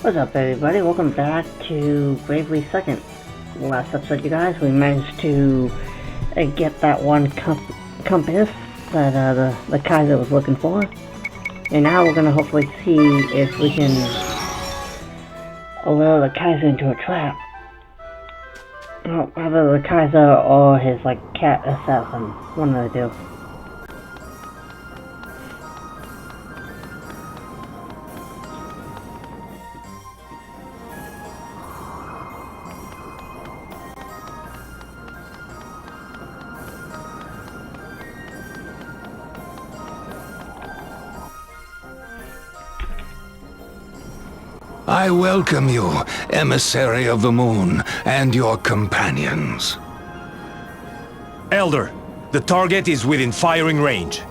What's up, everybody? Welcome back to Bravely Second. Last episode, you guys, we managed to get that one compass that the Kaiser was looking for. And now we're gonna hopefully see if we can lure the Kaiser into a trap. Well, either the Kaiser or his, cat assassin. One of the two. I welcome you, emissary of the moon, and your companions. Elder, the target is within firing range.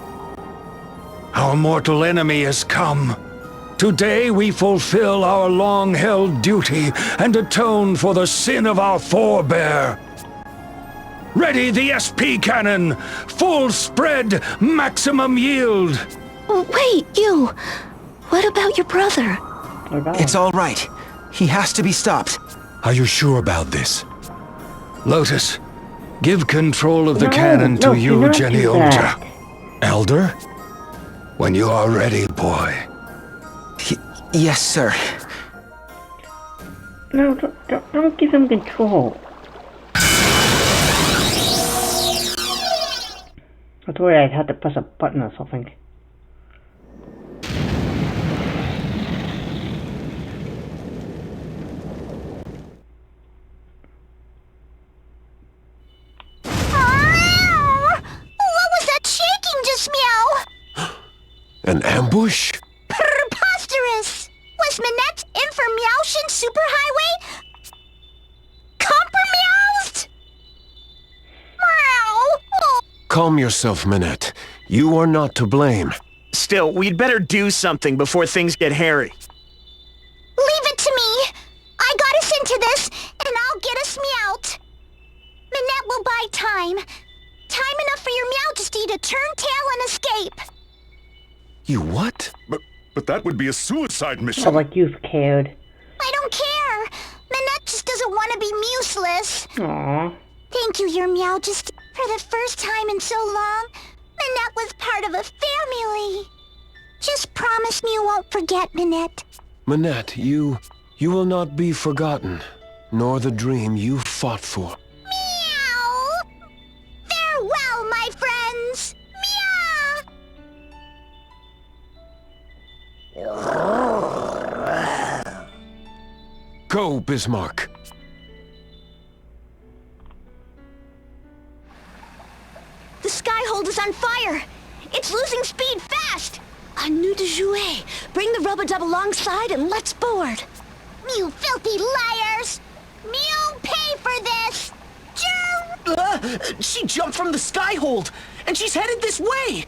Our mortal enemy has come. Today we fulfill our long-held duty and atone for the sin of our forebear. Ready the SP cannon! Full spread, maximum yield! Oh, wait, you! What about your brother? It's all right. He has to be stopped. Are you sure about this? Lotus, give control of the No, cannon to no, you, do not do Genionja. that. Elder? When you are ready, boy. Yes, sir. No, don't give him control. I thought I'd have to press a button or something. What was that shaking just, Meow? An ambush? Preposterous! Was Minette in for Meowshin Superhighway? Compromised? Meow! Oh. Calm yourself, Minette. You are not to blame. Still, we'd better do something before things get hairy. Leave it to me! I got us into this, and I'll get us Meowed. Minette will buy time. Time enough for your Majesty to turn tail and escape. You what? But that would be a suicide mission. Not like you've cared. I don't care. Minette just doesn't want to be useless. Aww. Thank you, your Majesty. For the first time in so long, Minette was part of a family. Just promise me you won't forget, Minette. Minette, you will not be forgotten, nor the dream you fought for. Meow! Farewell, my friends! Meow! Go, Bismarck. The Skyhold is on fire! It's losing speed fast! A nous de jouer! Bring the rub-a-dub alongside and let's board! You filthy liars! Mew pay for this! She jumped from the Skyhold, and she's headed this way!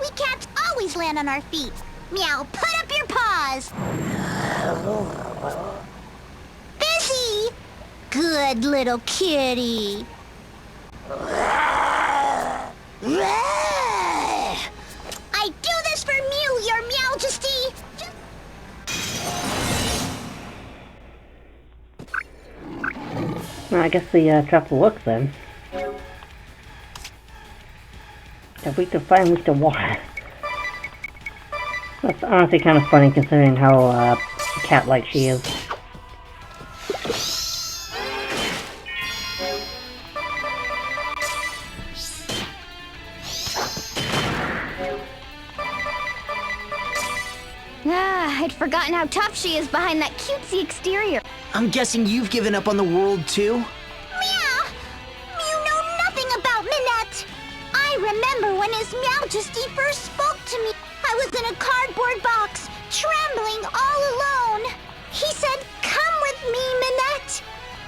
We cats always land on our feet! Meow, put up your paws! Busy! Good little kitty! I do this for Mew, your Majesty! Well, I guess the trap will work then. If we could find Mr. Water. That's honestly kind of funny considering how cat-like she is. I'd forgotten how tough she is behind that cutesy exterior. I'm guessing you've given up on the world, too? Meow! You know nothing about Minette! I remember when His Majesty first spoke to me. I was in a cardboard box, trembling all alone. He said, "Come with me, Minette.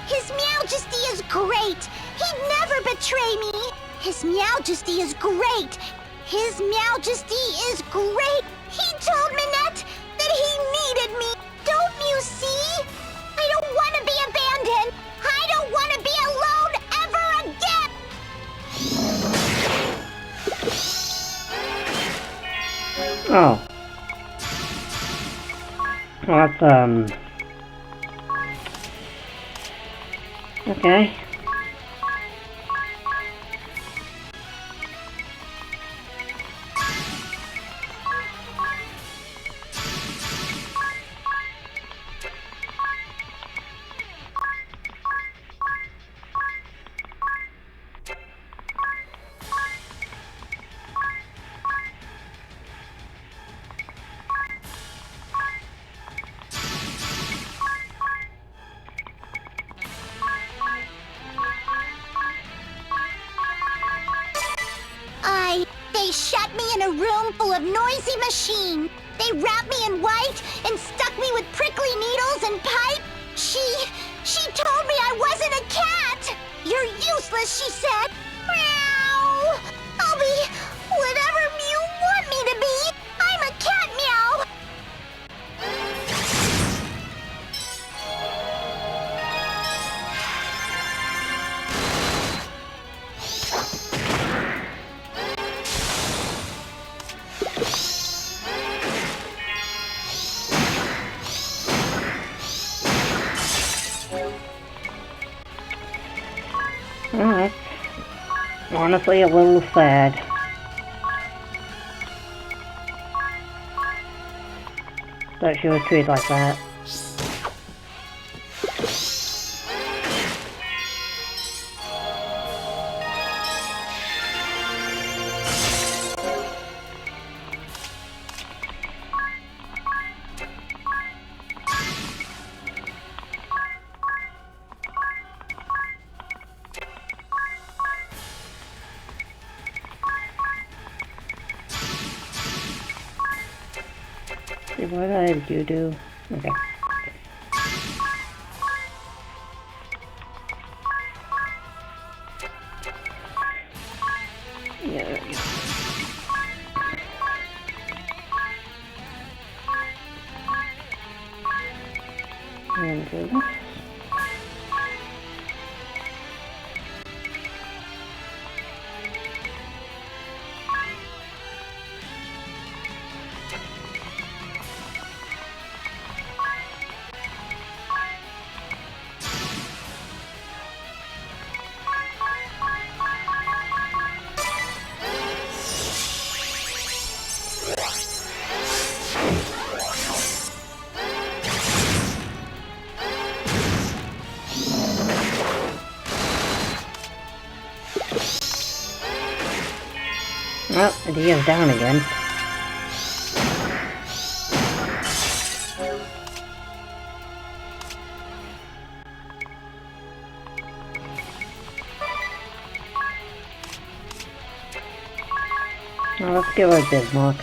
His Majesty is great. He'd never betray me. His Majesty is great. His Majesty is great. He told Minette that he needed me. Don't you see? I don't want to be abandoned. I don't want to be alone ever again." Oh. Well, that's, okay. They shut me in a room full of noisy machine. They wrapped me in white and stuck me with prickly needles and pipe. She told me I wasn't a cat. You're useless, she said. Meow. I'll be whatever you want me to be. I'm a cat, meow. Alright. Honestly, a little sad. That she was treated like that. What did you do? Okay. Yeah, there we go. And do this. Well, he is down again. Well, let's get rid of Bismarck.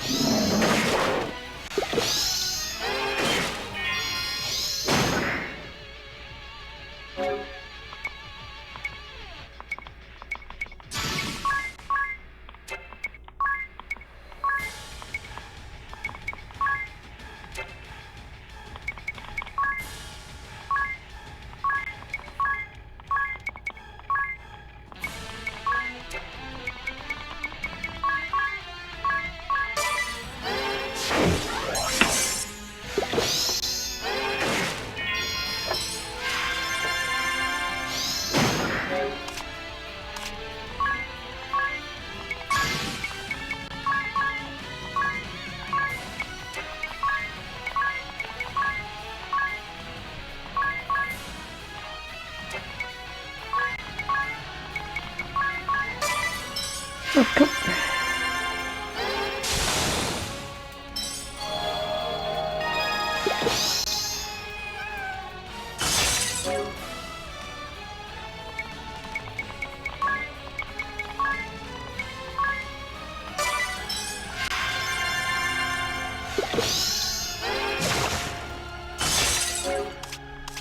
Okay.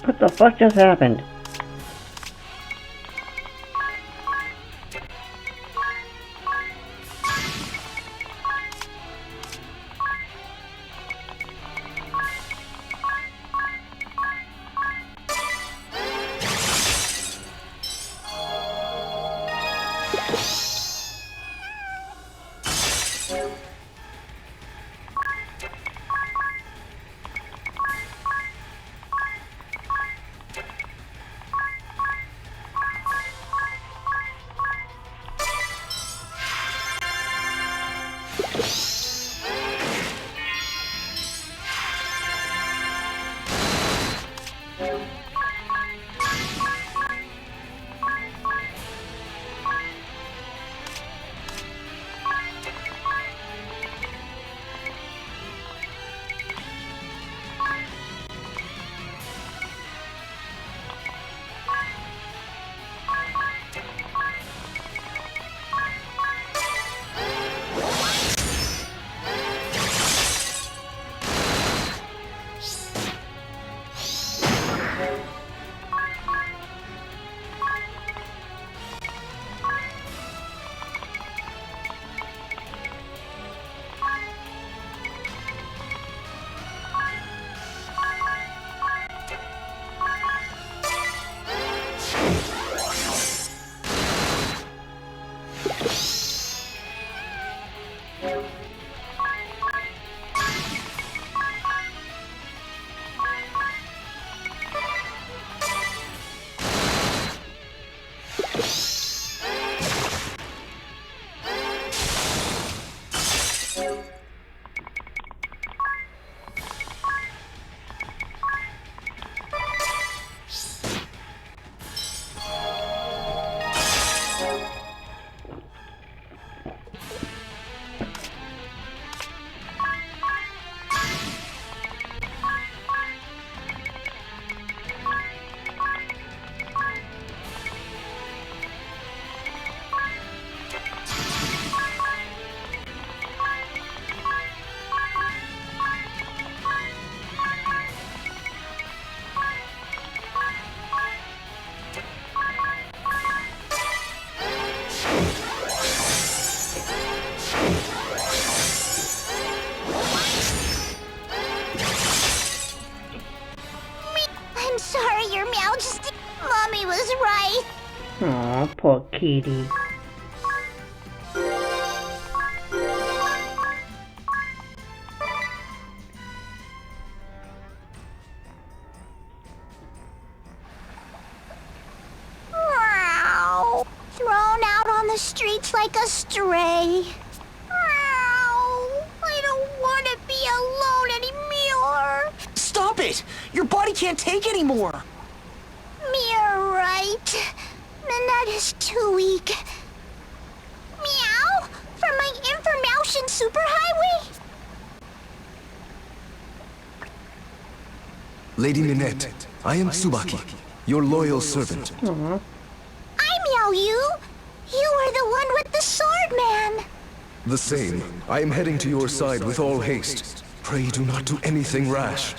What the fuck just happened? I'm sorry, Your Majesty. Mommy was right. Aw, poor kitty. Meow. Thrown out on the streets like a stray. Meow. I don't want to be alone anymore. Stop it! Your body can't take anymore! You're right. Minette is too weak. Meow? From my Information Superhighway? Lady Minette, I am Tsubaki, your loyal servant. I meow you. You are the one with the sword, man. The same. I am heading to your side with all haste. Pray do not do anything rash.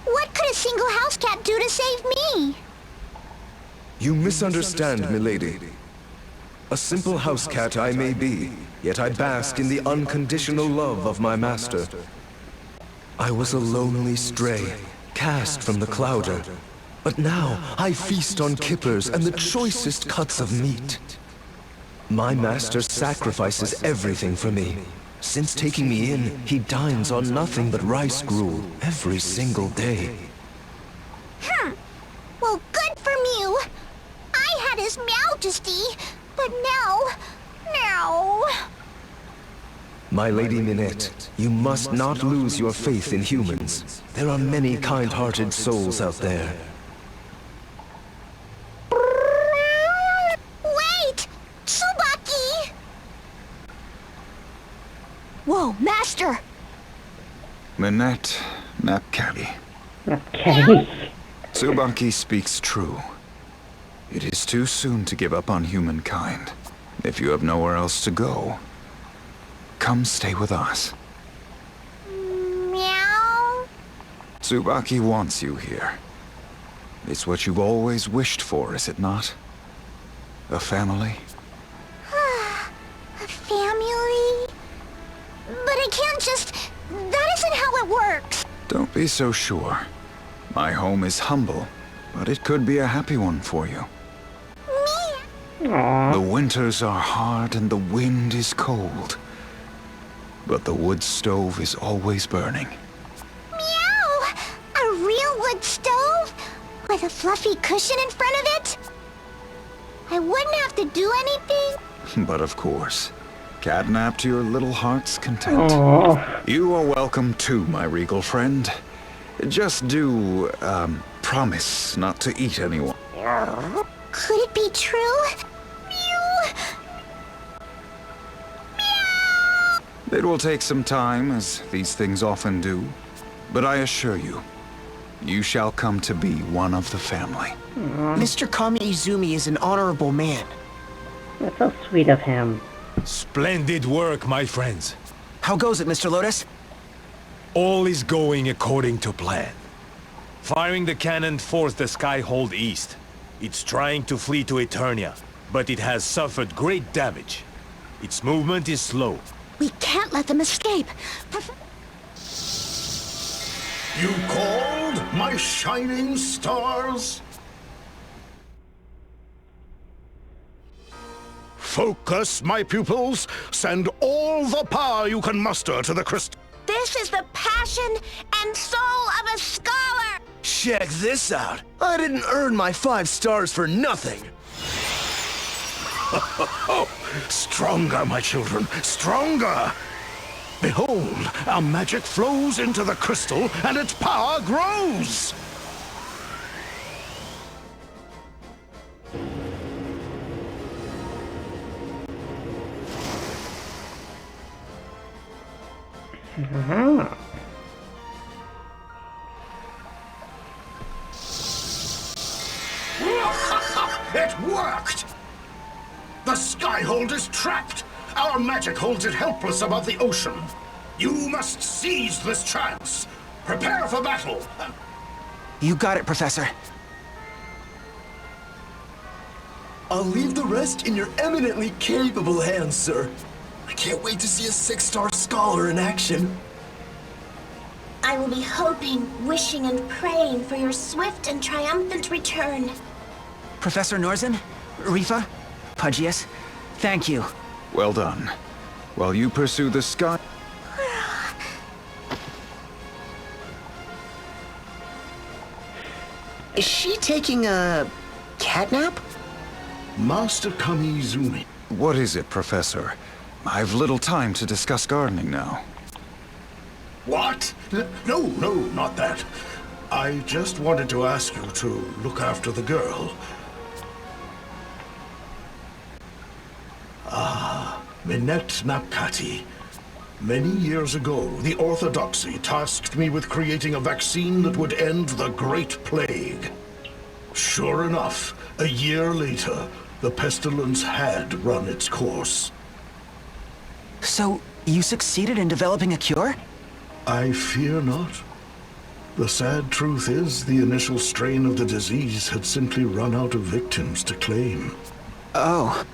What could a single house cat do to save me? You misunderstand, milady. A simple house cat I may be, yet I bask in the unconditional love of my master. I was a lonely stray, cast from the Clouder. But now I feast on kippers and the choicest cuts of meat. My master sacrifices everything for me. Since taking me in, he dines on nothing but rice gruel every single day. Well, good for Mew. I had his Majesty, but now... My Lady Minette, you must not lose your faith in humans. There are many kind-hearted souls out there. Wait! Tsubaki! Whoa, Master! Minette Napcaddy. Okay. Tsubaki speaks true. It is too soon to give up on humankind. If you have nowhere else to go, come stay with us. Meow? Tsubaki wants you here. It's what you've always wished for, is it not? A family? A family? But I can't just... That isn't how it works. Don't be so sure. My home is humble, but it could be a happy one for you. Aw. The winters are hard and the wind is cold. But the wood stove is always burning. Meow! A real wood stove? With a fluffy cushion in front of it? I wouldn't have to do anything? But of course, Catnap to your little heart's content. Oh, You are welcome too, my regal friend. Just do, promise not to eat anyone. Could it be true? Mew! It will take some time, as these things often do. But I assure you, you shall come to be one of the family. Mr. Kami Izumi is an honorable man. that's so sweet of him. Splendid work, my friends. How goes it, Mr. Lotus? All is going according to plan. Firing the cannon forced the Skyhold east. It's trying to flee to Eternia, but it has suffered great damage. Its movement is slow. We can't let them escape. You called, my shining stars? Focus, my pupils. Send all the power you can muster to the crystal. This is the passion and soul of a scholar! Check this out. I didn't earn my 5 stars for nothing. Stronger, my children, stronger! Behold, our magic flows into the crystal and its power grows! It worked! The Skyhold is trapped! Our magic holds it helpless above the ocean. You must seize this chance. Prepare for battle. You got it, Professor. I'll leave the rest in your eminently capable hands, sir. I can't wait to see a 6-star scholar in action. I will be hoping, wishing, and praying for your swift and triumphant return. Professor Norzen, Rifa, Pudgius, thank you. Well done. While you pursue the sky... Is she taking a catnap? Master Kami Izumi. What is it, Professor? I've little time to discuss gardening now. What? No, not that. I just wanted to ask you to look after the girl. Minette Napkati. Many years ago, the Orthodoxy tasked me with creating a vaccine that would end the Great Plague. Sure enough, a year later, the pestilence had run its course. So, you succeeded in developing a cure? I fear not. The sad truth is, the initial strain of the disease had simply run out of victims to claim. Oh.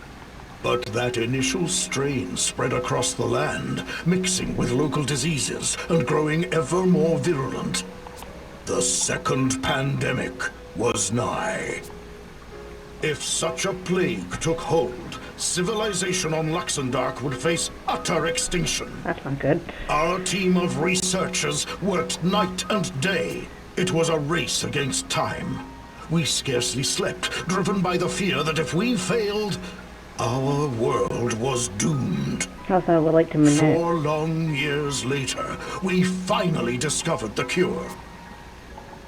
But that initial strain spread across the land, mixing with local diseases and growing ever more virulent. The second pandemic was nigh. If such a plague took hold, civilization on Luxendark would face utter extinction. That's not good. Our team of researchers worked night and day. It was a race against time. We scarcely slept, driven by the fear that if we failed, our world was doomed. How's that relate to Minette? 4 long years later, we finally discovered the cure.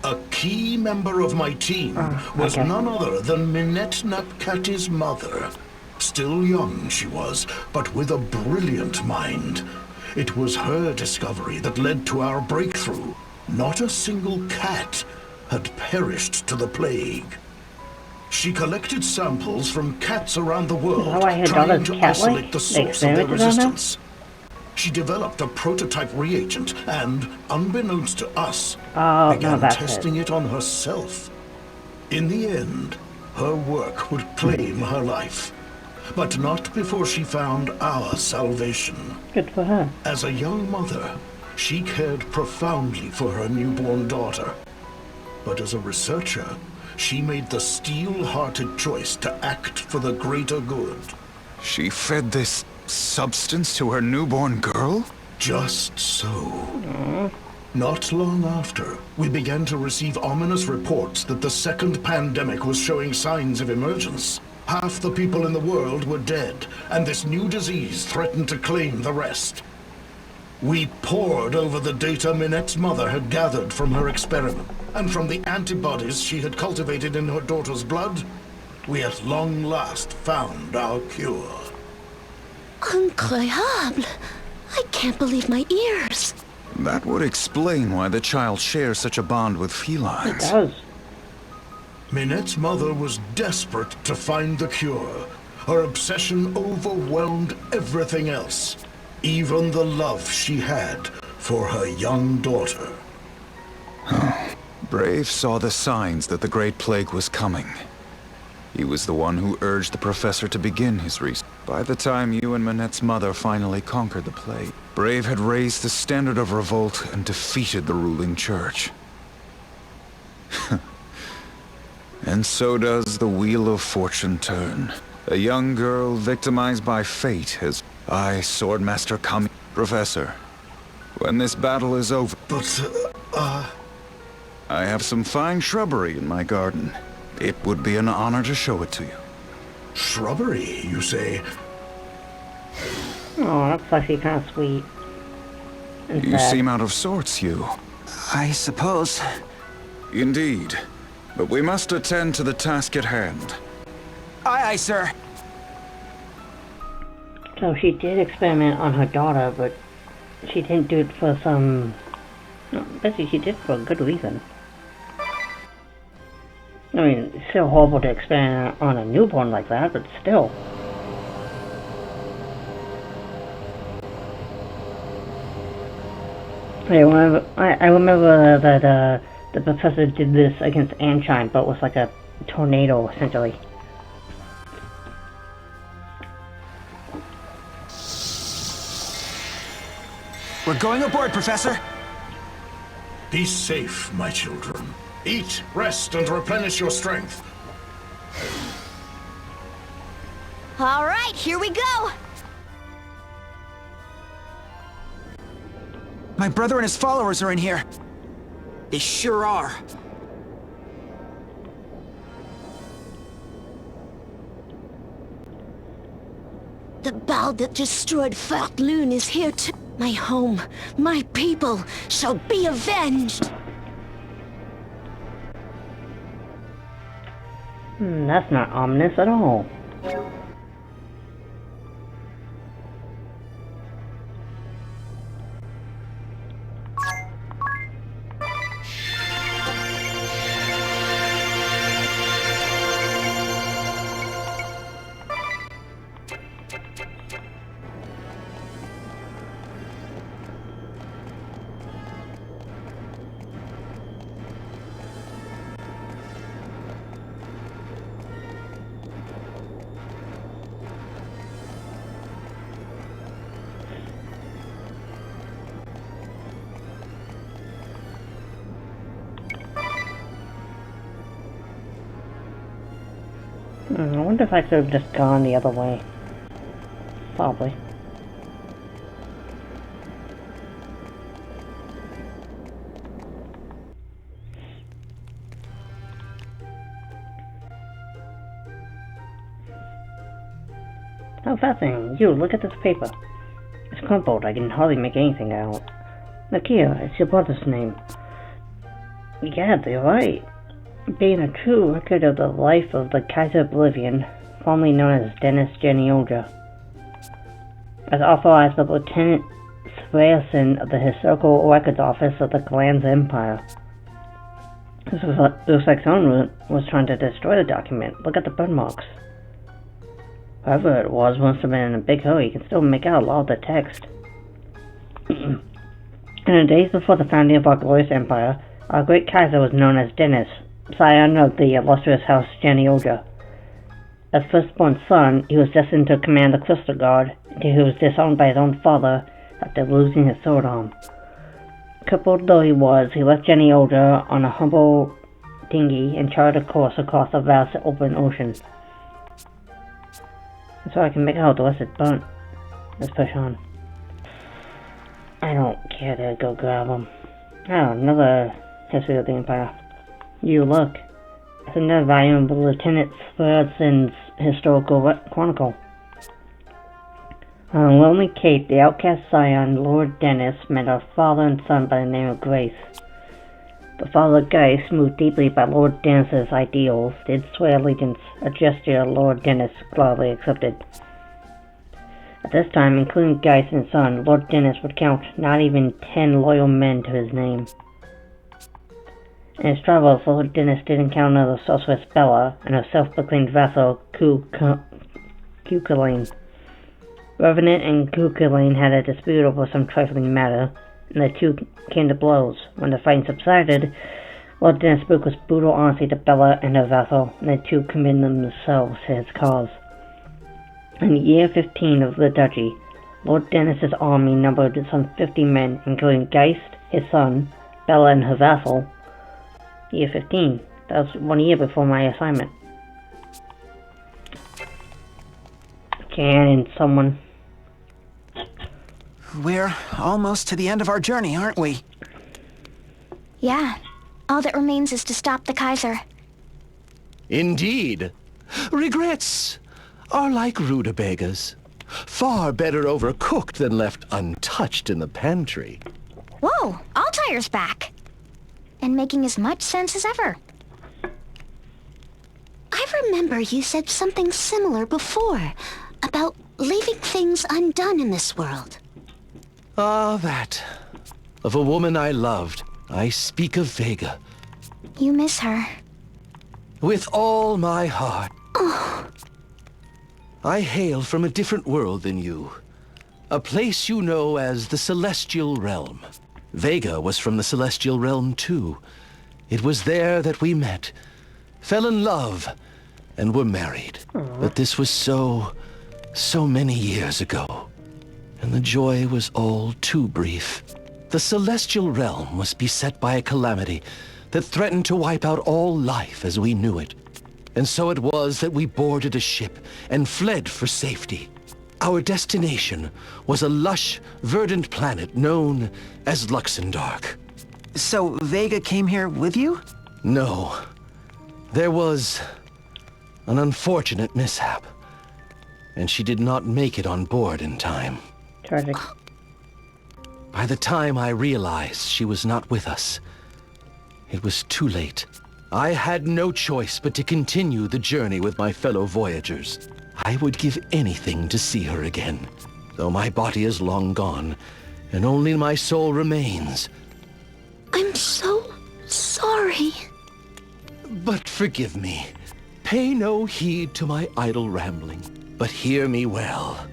A key member of my team was none other than Minette Napkati's mother. Still young, she was, but with a brilliant mind. It was her discovery that led to our breakthrough. Not a single cat had perished to the plague. She collected samples from cats around the world, Oh, I had trying daughters to cat-like? isolate the They source of their experimented on them? resistance. She developed a prototype reagent and, unbeknownst to us, Oh, no, began that's testing it on herself. In the end, her work would claim her life, but not before she found our salvation. Good for her. As a young mother, she cared profoundly for her newborn daughter. But as a researcher, she made the steel-hearted choice to act for the greater good. She fed this substance to her newborn girl? Just so. Not long after, we began to receive ominous reports that the second pandemic was showing signs of emergence. Half the people in the world were dead, and this new disease threatened to claim the rest. We pored over the data Minette's mother had gathered from her experiment, and from the antibodies she had cultivated in her daughter's blood, we at long last found our cure. Incroyable! I can't believe my ears. That would explain why the child shares such a bond with It felines. does. Minette's mother was desperate to find the cure. Her obsession overwhelmed everything else, even the love she had for her young daughter. Brave saw the signs that the Great Plague was coming. He was the one who urged the professor to begin his research. By the time you and Minette's mother finally conquered the plague, Brave had raised the standard of revolt and defeated the ruling church. And so does the Wheel of Fortune turn. A young girl victimized by fate has... I, Swordmaster Kami... Professor, when this battle is over... But, I have some fine shrubbery in my garden. It would be an honor to show it to you. Shrubbery, you say? Oh, that's actually kind of sweet. And You sad. seem out of sorts, Hugh. I suppose. Indeed. But we must attend to the task at hand. Aye, aye, sir. So she did experiment on her daughter, but she didn't do it for some... No, basically she did it for a good reason. I mean, it's still horrible to experiment on a newborn like that, but still. I remember that the professor did this against Anshine, but with like a tornado, essentially. We're going aboard, Professor. Be safe, my children. Eat, rest, and replenish your strength. All right, here we go. My brother and his followers are in here. They sure are. The Baal that destroyed Fort Lune is here too. My home, my people, shall be avenged. That's not ominous at all. I wonder if I could have just gone the other way. Probably. How fascinating. You, look at this paper. It's crumpled. I can hardly make anything out. Look here, it's your brother's name. Yeah, they're right. Being a true record of the life of the Kaiser Oblivion, formerly known as Dennis Genioja, as authorized by Lieutenant Sverreson of the Historical Records Office of the Glanz Empire. This looks like someone was trying to destroy the document. Look at the burn marks. Whoever it was must have been in a big hurry. You can still make out a lot of the text. In the days before the founding of our glorious empire, our great Kaiser was known as Dennis, scion of the illustrious house Genioja. As firstborn son, he was destined to command the Crystal Guard, until he was disowned by his own father after losing his sword arm. Crippled though he was, he left Genioja on a humble dinghy and charted a course across the vast open ocean. So I can make out the rest is burnt. Let's push on. I don't care to go grab him. Oh, another history of the Empire. You look. It's another volume of Lieutenant Sverreson's historical chronicle. On a lonely cape, the outcast scion, Lord Dennis, met a father and son by the name of Grace. But Father Geist, moved deeply by Lord Dennis's ideals, did swear allegiance, a gesture Lord Dennis gladly accepted. At this time, including Geist and his son, Lord Dennis would count not even 10 loyal men to his name. In his travels, Lord Dennis did encounter the sorceress Bella and her self-proclaimed vassal, Cuchulainn. Revenant and Cuchulainn had a dispute over some trifling matter, and the two came to blows. When the fighting subsided, Lord Dennis spoke with brutal honesty to Bella and her vassal, and the two committed themselves to his cause. In the year 15 of the Duchy, Lord Dennis's army numbered some 50 men, including Geist, his son, Bella and her vassal. Year 15. That was 1 year before my assignment. Can someone... We're almost to the end of our journey, aren't we? Yeah. All that remains is to stop the Kaiser. Indeed. Regrets are like rutabagas. Far better overcooked than left untouched in the pantry. Whoa, Altire's back. And making as much sense as ever. I remember you said something similar before, about leaving things undone in this world. Ah, that. Of a woman I loved, I speak of Vega. You miss her. With all my heart. I hail from a different world than you. A place you know as the Celestial Realm. Vega was from the Celestial Realm too. It was there that we met, fell in love, and were married. But this was so many years ago. And the joy was all too brief. The Celestial Realm was beset by a calamity that threatened to wipe out all life as we knew it. And so it was that we boarded a ship and fled for safety. Our destination was a lush, verdant planet known as Luxendark. So Vega came here with you? No. There was an unfortunate mishap, and she did not make it on board in time. Tragic. By the time I realized she was not with us, it was too late. I had no choice but to continue the journey with my fellow voyagers. I would give anything to see her again, though my body is long gone, and only my soul remains. I'm so sorry. But forgive me. Pay no heed to my idle rambling, but hear me well.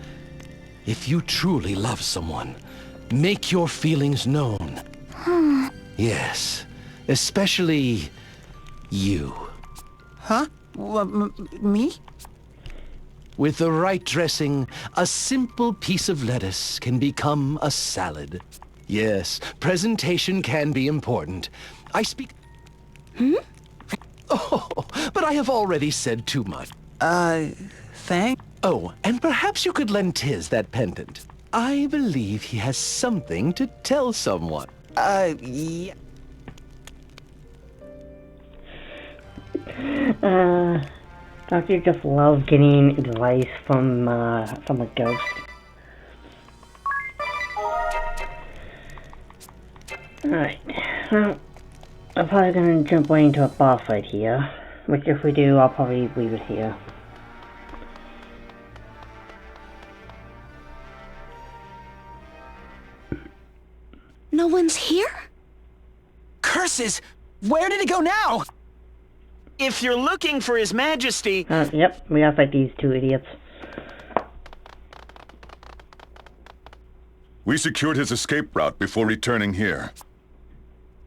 If you truly love someone, make your feelings known. Yes, especially you. Huh? Me? With the right dressing, a simple piece of lettuce can become a salad. Yes, presentation can be important. I speak... Oh, but I have already said too much. Thanks? Oh, and perhaps you could lend Tiz that pendant. I believe he has something to tell someone. Yeah. Don't you just love getting advice from a ghost? Alright, well, I'm probably gonna jump right into a boss fight here, which if we do, I'll probably leave it here. No one's here? Curses! Where did he go now? If you're looking for His Majesty... Yep, we gotta fight these two idiots. We secured his escape route before returning here.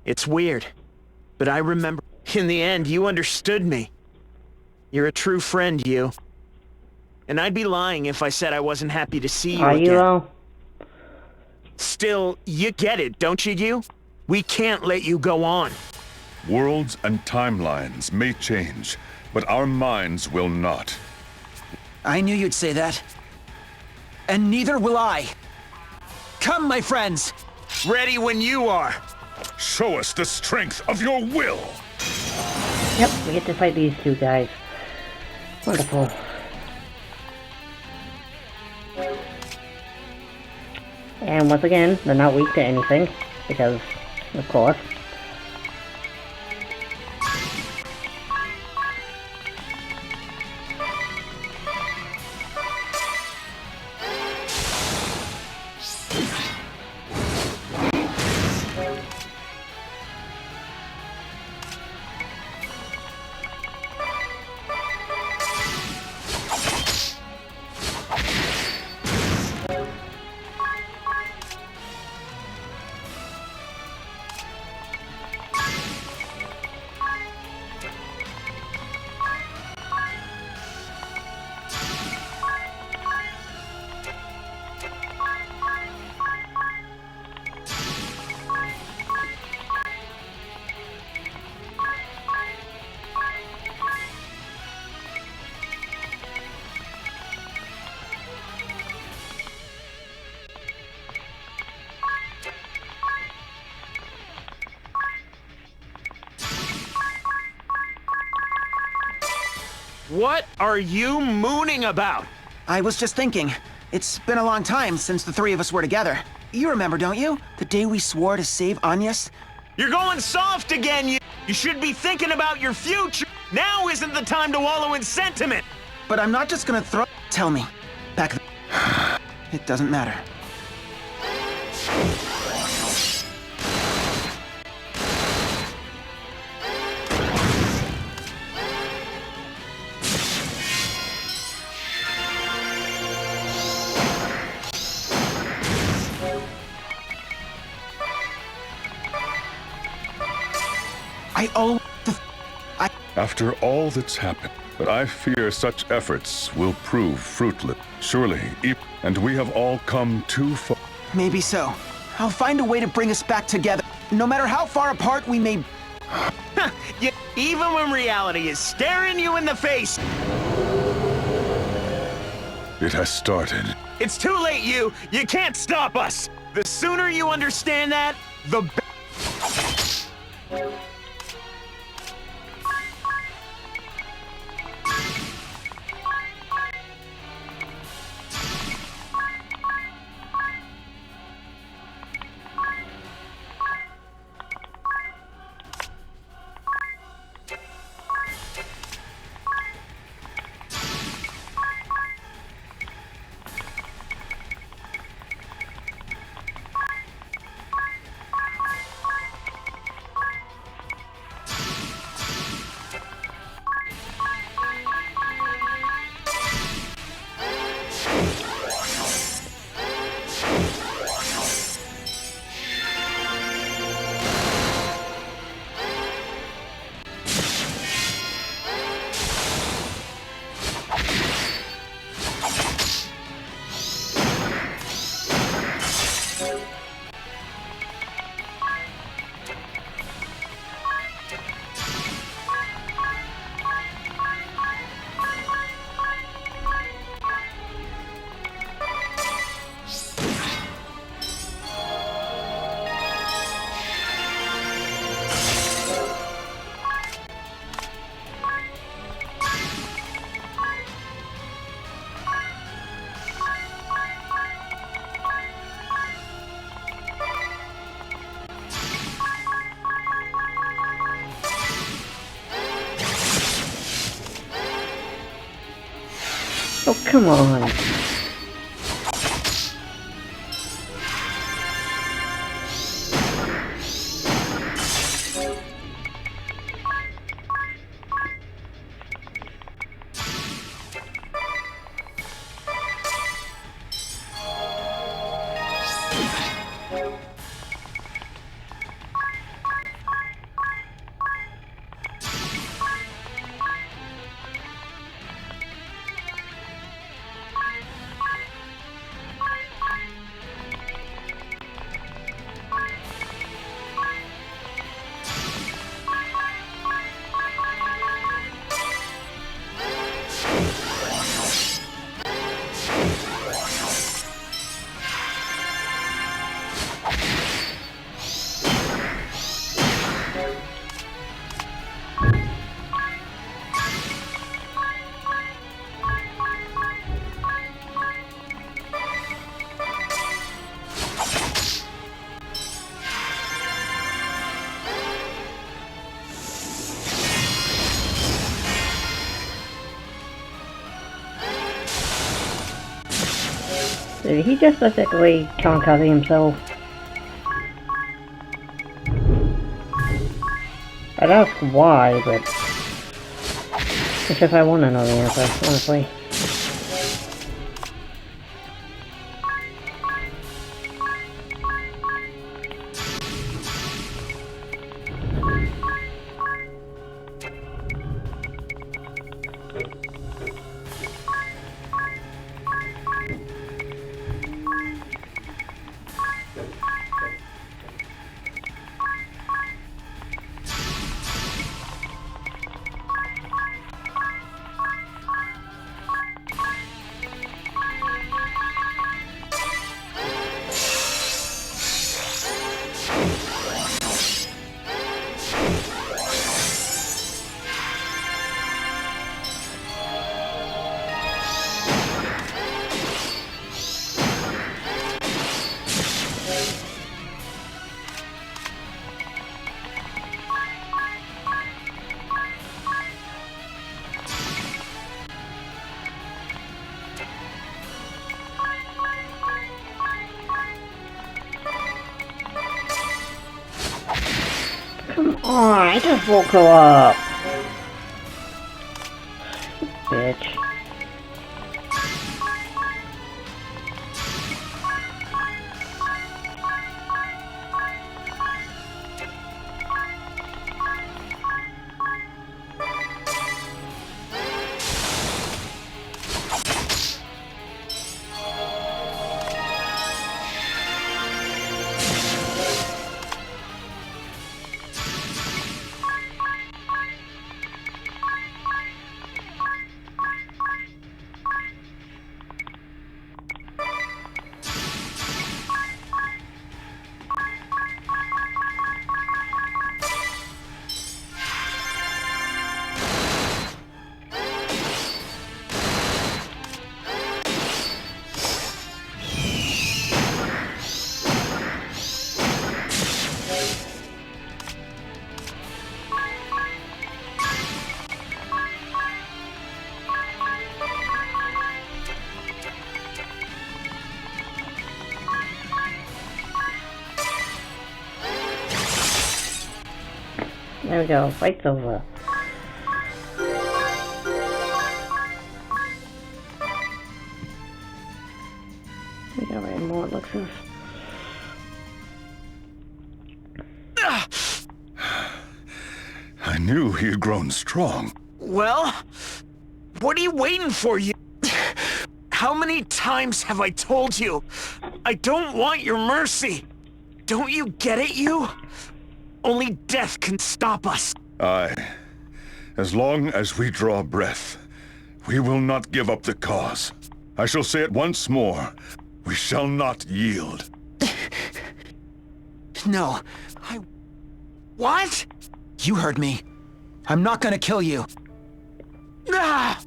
It's weird, but I remember... In the end, you understood me. You're a true friend, you. And I'd be lying if I said I wasn't happy to see you Are again. you though? Still, you get it, don't you? We can't let you go on. Worlds and timelines may change, but our minds will not. I knew you'd say that. And neither will I. Come, my friends! Ready when you are! Show us the strength of your will! Yep, we get to fight these two guys. Wonderful. And once again, they're not weak to anything, because, of course. What are you mooning about? I was just thinking. It's been a long time since the three of us were together. You remember, don't you? The day we swore to save Agnes? You're going soft again, you... You should be thinking about your future. Now isn't the time to wallow in sentiment. But I'm not just gonna throw... Tell me. Back It doesn't matter. After all that's happened, but I fear such efforts will prove fruitless. Surely, and we have all come too far. Maybe so. I'll find a way to bring us back together. No matter how far apart we may... Even when reality is staring you in the face. It has started. It's too late, you. You can't stop us. The sooner you understand that, the better. Oh, come on. Did he just basically conquer himself? I'd ask why, but it's just I want to know the answer, honestly. Come on, I just woke her up. Bitch. There we go, fight's over. We got right more elixirs. I knew he had grown strong. Well, what are you waiting for, you? How many times have I told you? I don't want your mercy. Don't you get it, you? Only death can stop us. Aye. As long as we draw breath, we will not give up the cause. I shall say it once more. We shall not yield. No. What? You heard me. I'm not gonna kill you. Ah!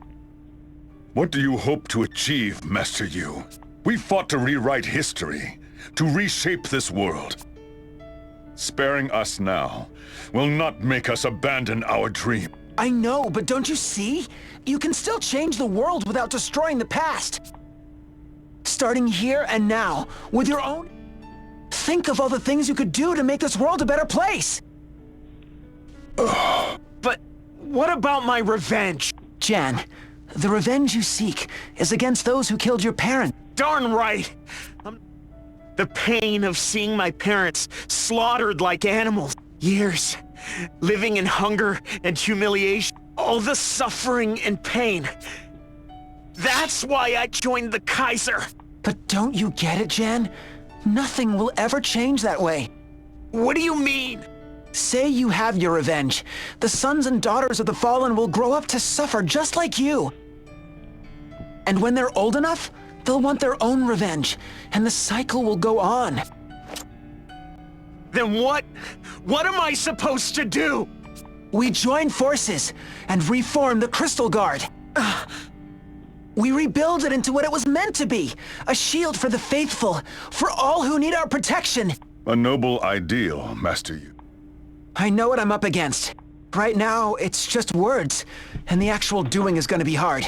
What do you hope to achieve, Master Yu? We fought to rewrite history, to reshape this world. Sparing us now will not make us abandon our dream. I know, but don't you see? You can still change the world without destroying the past. Starting here and now, with your own... Think of all the things you could do to make this world a better place! But what about my revenge? Jan, the revenge you seek is against those who killed your parents. Darn right! The pain of seeing my parents slaughtered like animals. Years, living in hunger and humiliation. All the suffering and pain. That's why I joined the Kaiser. But don't you get it, Jan? Nothing will ever change that way. What do you mean? Say you have your revenge. The sons and daughters of the Fallen will grow up to suffer just like you. And when they're old enough, they'll want their own revenge, and the cycle will go on. Then what am I supposed to do? We join forces and reform the Crystal Guard. We rebuild it into what it was meant to be, a shield for the faithful, for all who need our protection. A noble ideal, Master Yu. I know what I'm up against. Right now, it's just words, and the actual doing is gonna be hard.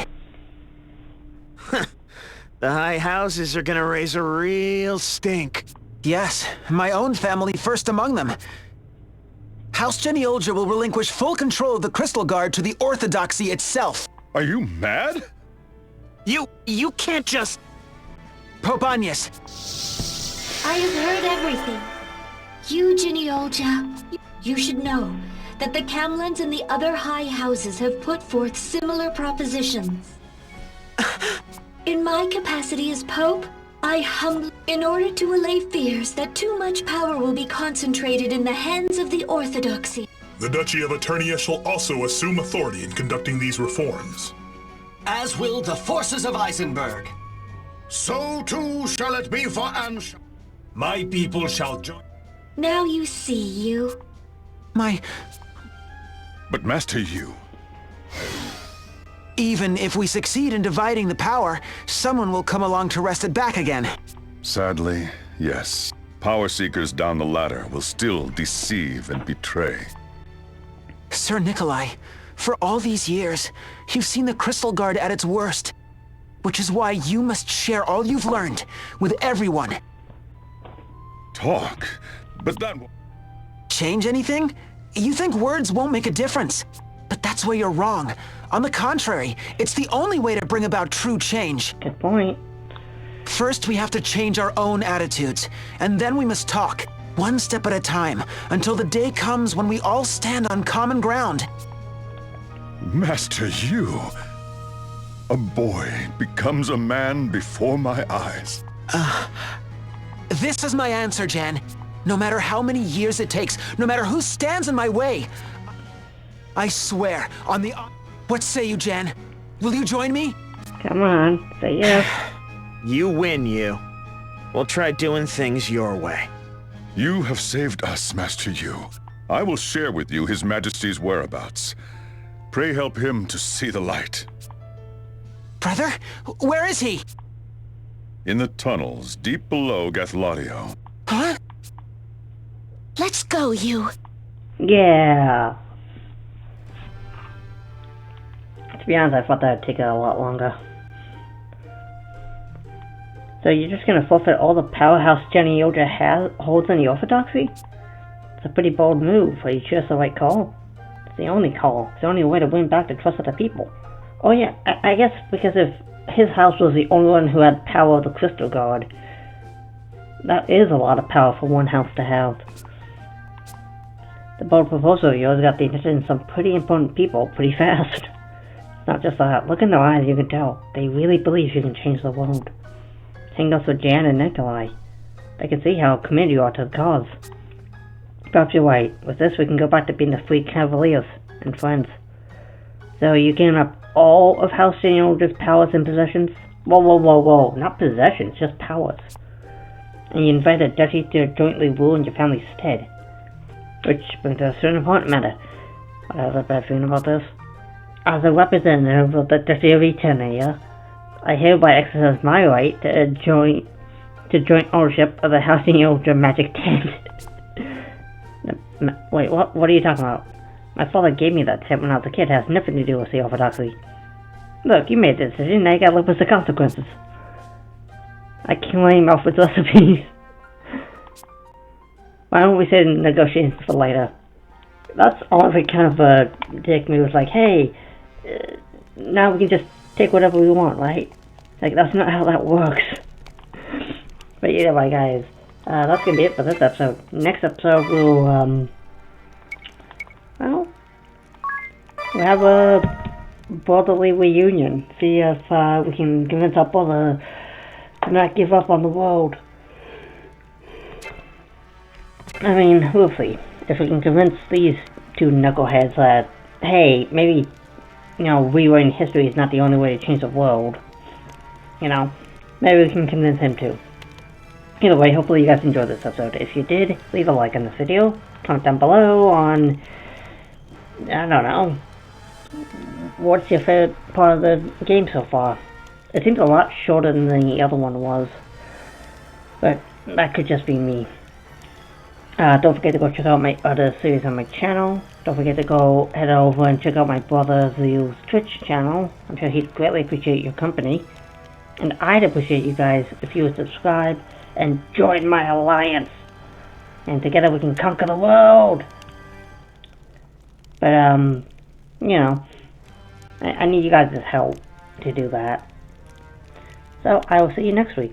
The high houses are gonna raise a real stink. Yes, my own family first among them. House Genealogia will relinquish full control of the Crystal Guard to the Orthodoxy itself. Are you mad? You can't just... Pope Agnes. I have heard everything. You, Genealogia, you should know that the Camlands and the other high houses have put forth similar propositions. In my capacity as Pope, I humbly, in order to allay fears that too much power will be concentrated in the hands of the Orthodoxy. The Duchy of Eternia shall also assume authority in conducting these reforms. As will the forces of Eisenberg. So too shall it be for Ansha. My people shall join. Now you see, you. But Master Yu... Even if we succeed in dividing the power, someone will come along to wrest it back again. Sadly, yes. Power seekers down the ladder will still deceive and betray. Sir Nikolai, for all these years, you've seen the Crystal Guard at its worst. Which is why you must share all you've learned with everyone. Talk? But that... Change anything? You think words won't make a difference. But that's where you're wrong. On the contrary, it's the only way to bring about true change. Good point. First, we have to change our own attitudes, and then we must talk, one step at a time, until the day comes when we all stand on common ground. Master Yu... A boy becomes a man before my eyes. This is my answer, Jan. No matter how many years it takes, no matter who stands in my way, I swear on the... What say you, Jan? Will you join me? Come on, say yes. You win, you. We'll try doing things your way. You have saved us, Master Yu. I will share with you His Majesty's whereabouts. Pray help him to see the light. Brother? Where is he? In the tunnels, deep below Gathlodio. Huh? Let's go, you. Yeah. To be honest, I thought that would take a lot longer. So you're just gonna forfeit all the powerhouse Genealogia holds in the Orthodoxy? It's a pretty bold move, but you chose the right call. It's the only call. It's the only way to win back the trust of the people. Oh yeah, I guess because if his house was the only one who had power of the Crystal Guard, that is a lot of power for one house to have. The bold proposal of yours got the attention of some pretty important people pretty fast. It's not just that. Look in their eyes, you can tell. They really believe you can change the world. Same goes with Jan and Nikolai. They can see how committed you are to the cause. Perhaps you're right. With this, we can go back to being the Three Cavaliers and friends. So you giving up all of House Genealogia's powers and possessions? Whoa. Not possessions, just powers. And you invite the duchy to jointly rule in your family's stead. Which brings to a certain important matter. I have a bad feeling about this. As a representative of the Duchy of Eternia, I hereby exercise my right to joint ownership of the House Genealogia Magic Tent. Wait, what are you talking about? My father gave me that tent when I was a kid. It has nothing to do with the Orthodoxy. Look, you made the decision, now you gotta live with the consequences. I claim Alfred's recipes. Why don't we say negotiations for later? That's honestly kind of a dick move. It's like, hey, now we can just take whatever we want, right? Like, that's not how that works. But either way, guys, that's gonna be it for this episode. Next episode, we'll have a brotherly reunion. See if we can convince our brother to not give up on the world. I mean, we'll see. If we can convince these two knuckleheads that, hey, maybe, rewriting history is not the only way to change the world. Maybe we can convince him too. Either way, hopefully you guys enjoyed this episode. If you did, leave a like on this video. Comment down below on, I don't know, what's your favorite part of the game so far? It seems a lot shorter than the other one was. But that could just be me. Don't forget to go check out my other series on my channel. Don't forget to go head over and check out my brother Zeal's Twitch channel. I'm sure he'd greatly appreciate your company. And I'd appreciate you guys if you would subscribe and join my alliance. And together we can conquer the world. But, you know, I need you guys' help to do that. So, I will see you next week.